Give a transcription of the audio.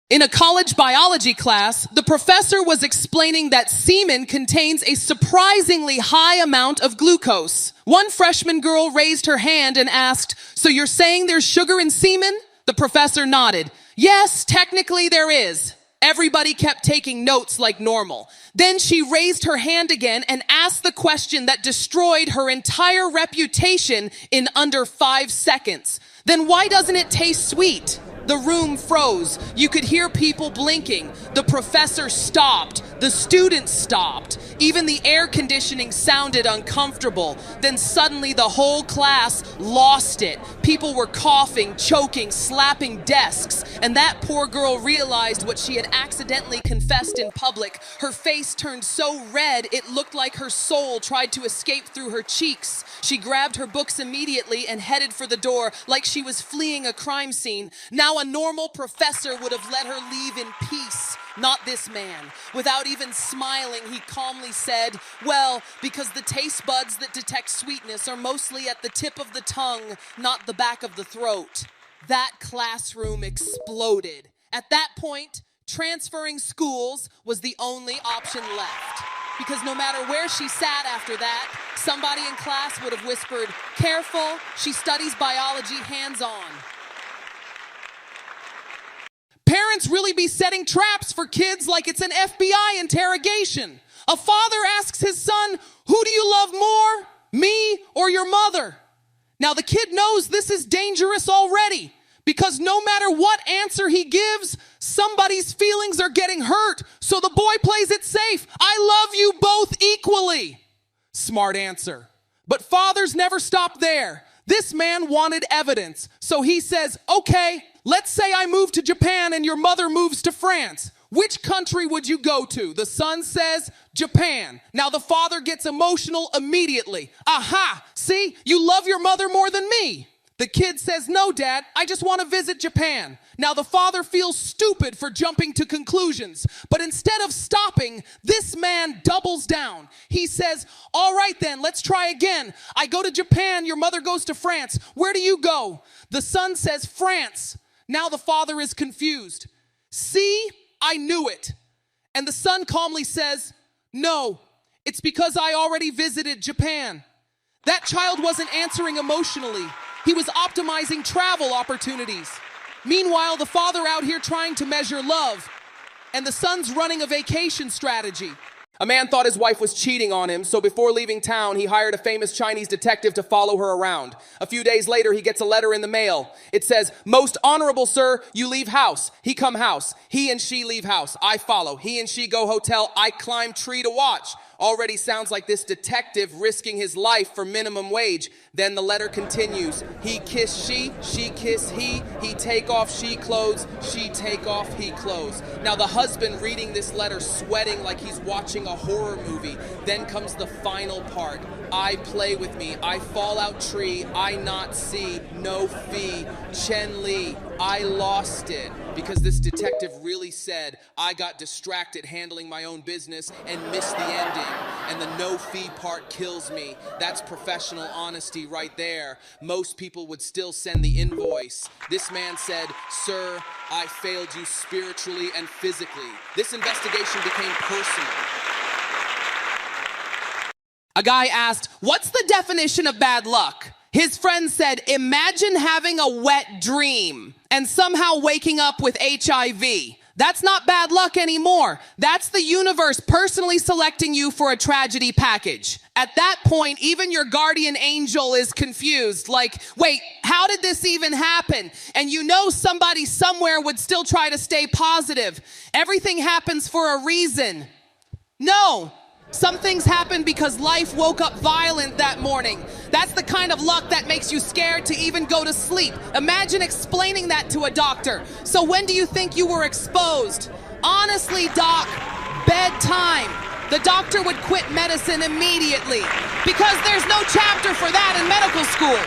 In a college biology class, the professor was explaining that semen contains a surprisingly high amount of glucose. One freshman girl raised her hand and asked, "So you're saying there's sugar in semen?" The professor nodded. "Yes, technically there is." Everybody kept taking notes like normal. Then she raised her hand again and asked the question that destroyed her entire reputation in under 5 seconds. "Then why doesn't it taste sweet?" The room froze. You could hear people blinking. The professor stopped. The students stopped. Even the air conditioning sounded uncomfortable. Then suddenly the whole class lost it. People were coughing, choking, slapping desks. And that poor girl realized what she had accidentally confessed in public. Her face turned so red it looked like her soul tried to escape through her cheeks. She grabbed her books immediately and headed for the door like she was fleeing a crime scene. Now a normal professor would have let her leave in peace. Not this man. Without even smiling, he calmly said, "Well, because the taste buds that detect sweetness are mostly at the tip of the tongue, not the back of the throat." That classroom exploded. At that point, transferring schools was the only option left. Because no matter where she sat after that, somebody in class would have whispered, "Careful, she studies biology hands-on." Parents really be setting traps for kids like it's an FBI interrogation. A father asks his son, "Who do you love more, me or your mother?" Now the kid knows this is dangerous already because no matter what answer he gives, somebody's feelings are getting hurt. So the boy plays it safe. "I love you both equally." Smart answer. But fathers never stop there. This man wanted evidence. So he says, "Okay, let's say I move to Japan and your mother moves to France. Which country would you go to?" The son says, "Japan." Now the father gets emotional immediately. "Aha, see, you love your mother more than me." The kid says, "No, Dad, I just want to visit Japan." Now the father feels stupid for jumping to conclusions, but instead of stopping, this man doubles down. He says, "All right then, let's try again. I go to Japan, your mother goes to France. Where do you go?" The son says, "France." Now the father is confused. "See, I knew it." And the son calmly says, "No, it's because I already visited Japan." That child wasn't answering emotionally. He was optimizing travel opportunities. Meanwhile, the father out here trying to measure love, and the son's running a vacation strategy. A man thought his wife was cheating on him, so before leaving town, he hired a famous Chinese detective to follow her around. A few days later, he gets a letter in the mail. It says, "Most honorable sir, you leave house. He come house. He and she leave house. I follow. He and she go hotel. I climb tree to watch." Already sounds like this detective risking his life for minimum wage. Then the letter continues. He kiss she kiss he take off she clothes, she take off he clothes. Now the husband reading this letter sweating like he's watching a horror movie. Then comes the final part. I play with me, I fall out tree, I not see, no fee, Chen Li, I lost it. Because this detective really said, I got distracted handling my own business and missed the ending. And the no fee part kills me. That's professional honesty right there. Most people would still send the invoice. This man said, "Sir, I failed you spiritually and physically." This investigation became personal. A guy asked, "What's the definition of bad luck?" His friend said, "Imagine having a wet dream and somehow waking up with HIV. That's not bad luck anymore. That's the universe personally selecting you for a tragedy package." At that point, even your guardian angel is confused. Like, wait, how did this even happen? And you know somebody somewhere would still try to stay positive. Everything happens for a reason. No. Some things happen because life woke up violent that morning. That's the kind of luck that makes you scared to even go to sleep. Imagine explaining that to a doctor. "So when do you think you were exposed?" "Honestly, doc, bedtime." The doctor would quit medicine immediately because there's no chapter for that in medical school.